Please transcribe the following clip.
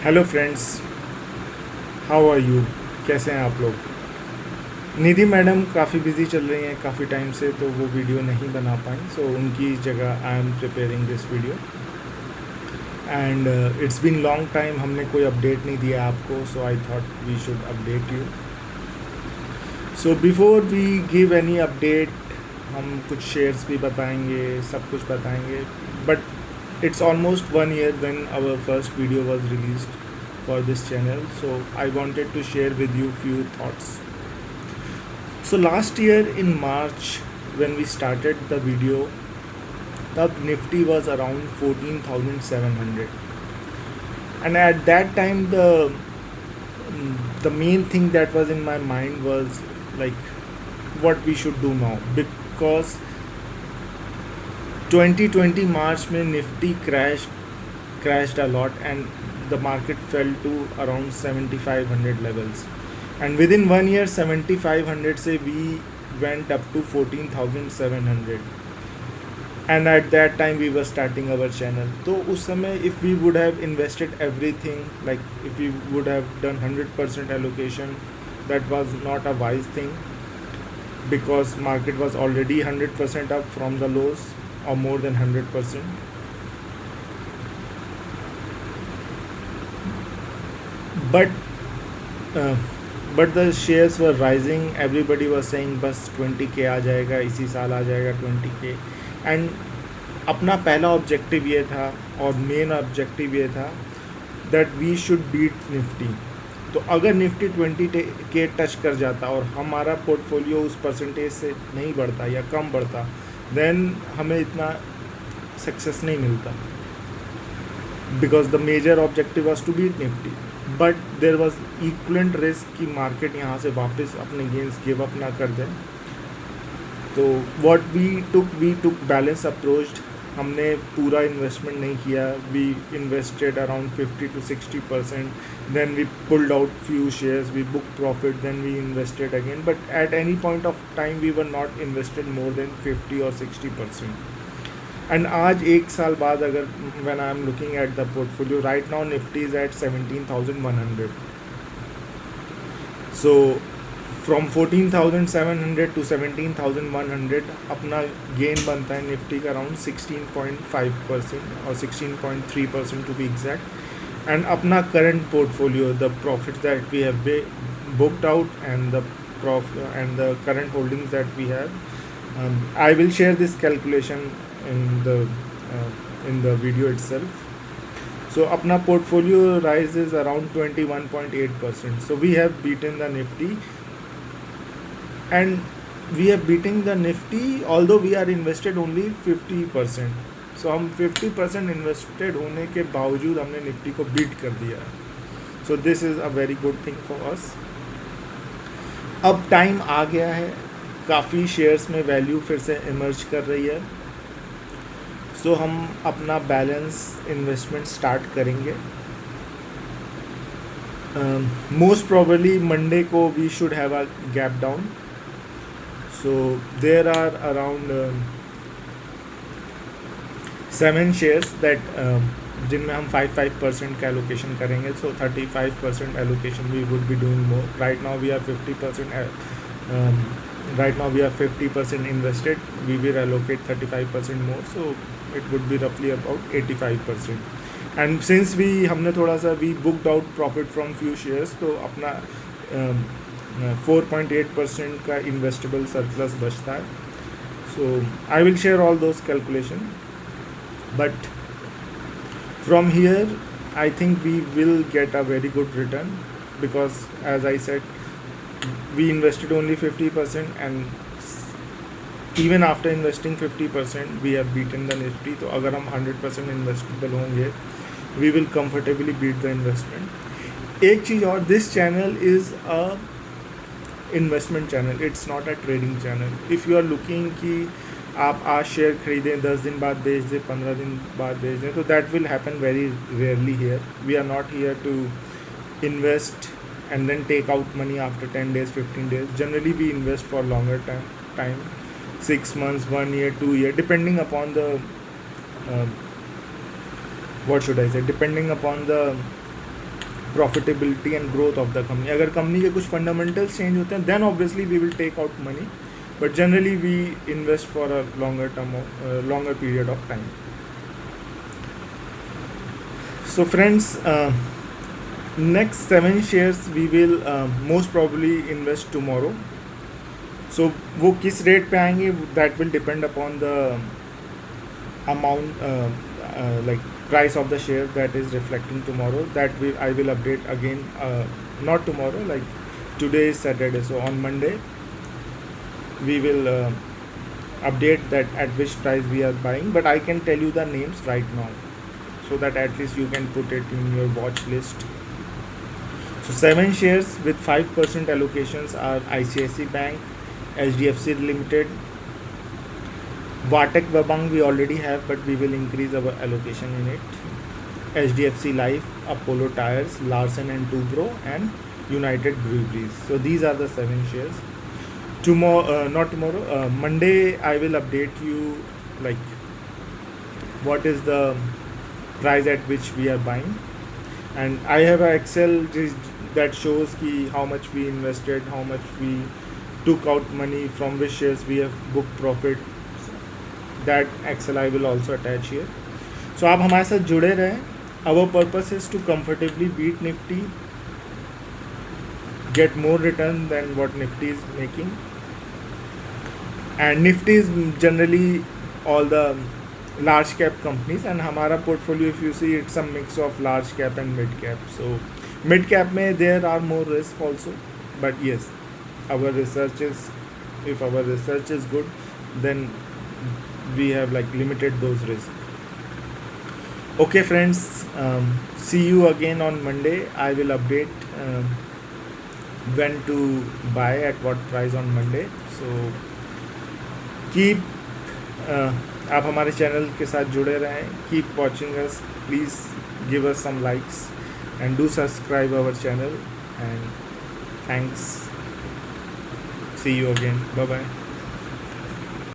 Hello friends, how are you? कैसे हैं आप लोग? निधि मैडम काफ़ी बिजी चल रही हैं काफ़ी टाइम से, तो वो वीडियो नहीं बना पाई। सो उनकी जगह I am preparing this video and it's been long time हमने कोई अपडेट नहीं दिया आपको, so I thought we should update you. So before we give any update, हम कुछ शेयर्स भी बताएंगे, सब कुछ बताएंगे। But it's almost 1 year when our first video was released for this channel, so I wanted to share with you few thoughts. So last year in March, when we started the video, tab Nifty was around 14,700, and at that time the main thing that was in my mind was like what we should do now, because 2020 March में Nifty crashed a lot and the market fell to around 7,500 levels, and within 1 year 7,500 से we went up to 14,700, and at that time we were starting our channel. तो उस समय if we would have invested everything, like if we would have done 100% allocation, that was not a wise thing, because market was already 100% up from the lows, or more than 100%. But uh, but the shares were rising. Everybody was saying बस 20K आ जाएगा, इसी साल आ जाएगा 20K, and अपना पहला objective ये था और मेन ऑब्जेक्टिव ये था that we should beat Nifty. तो अगर निफ्टी 20K टच कर जाता और हमारा पोर्टफोलियो उस परसेंटेज से नहीं बढ़ता या कम बढ़ता, देन हमें इतना सक्सेस नहीं मिलता, because the major objective was to beat Nifty. But there was equivalent risk कि मार्केट यहाँ से वापस अपने गेंस गिव अप ना कर दें। तो what we took balance approach. हमने पूरा इन्वेस्टमेंट नहीं किया, we invested around 50 to 60%, then we pulled out few shares, we booked profit, then we invested again, but at any point of time we were not invested more than 50 or 60%. And आज एक साल बाद अगर when I am looking at the portfolio right now, Nifty is at 17,100. So from 14,700 to 17,100 अपना gain बनता है Nifty का around 16.5% और 16.3% टू बी एग्जैक्ट। एंड अपना current portfolio, the profits that we have booked out, and the current holdings that we have, I will share this calculation in the video itself. So अपना portfolio rises around 21.8%. So we have beaten the Nifty, and we have beaten the Nifty although we are invested only 50%. So हम 50% invested होने के बावजूद हमने Nifty को beat कर दिया है. So this is a very good thing for us. अब टाइम आ गया है, काफ़ी शेयर्स में वैल्यू फिर से इमर्ज कर रही है, सो हम अपना बैलेंस इन्वेस्टमेंट स्टार्ट करेंगे। मोस्ट प्रोबेबली मंडे को we should have a gap down. So there are around 7 shares that जिनमें हम 5% का एलोकेशन करेंगे। So 35% allocation we would be doing more. Right now we are 50% invested. We will allocate 35% more, so it would be roughly about 85%. And since हमने थोड़ा सा we booked out profit from few shares, तो अपना 4.8% का investable surplus बचता है. So I will share all those calculation, but from here I think we will get a very good return, because as I said, we invested only 50%, and even after investing 50% we have beaten the Nifty. तो अगर हम 100% investable होंगे, we will comfortably beat the investment. एक चीज़ और, this channel is a investment channel, it's not a trading channel. If you are looking कि आप आज share खरीदें, 10 दिन बाद बेच दें, 15 दिन बाद बेच दें, तो that will happen very rarely here. We are not here to invest and then take out money after 10 days, 15 days. Generally we invest for longer time, 6 months, 1 year, 2 year, depending upon the depending upon the profitability and growth of the company. अगर company के कुछ fundamentals change होते हैं then obviously we will take out money, but generally we invest for a longer period of time. So friends, next 7 shares we will most probably invest tomorrow. So वो किस rate पे आएंगे that will depend upon the amount, like price of the share that is reflecting tomorrow. That I will update again, not tomorrow, like today is Saturday, so on Monday we will update that at which price we are buying, but I can tell you the names right now so that at least you can put it in your watch list. So 7 shares with 5% allocations are ICICI Bank, HDFC Limited, Vatek Wabang we already have, but we will increase our allocation in it, HDFC Life, Apollo Tyres, Larsen and Toubro, and United Breweries. So these are the 7 shares. Monday I will update you like what is the price at which we are buying, and I have a Excel that shows ki how much we invested, how much we took out money, from which shares we have booked profit. That Excel I will also attach here. So आप हमारे साथ जुड़े रहें. Our purpose is to comfortably beat Nifty, get more return than what Nifty is making, and Nifty is generally all the large cap companies, and हमारा portfolio if you see it's a mix of large cap and mid cap. So mid cap में there are more risk also, but yes, our research is, if our research is good, then we have like limited those risks. Okay friends, see you again on Monday. I will update when to buy at what price on Monday. So keep आप हमारे channel के साथ जुड़े रहें. Keep watching us, please give us some likes and do subscribe our channel, and thanks. See you again. Bye bye.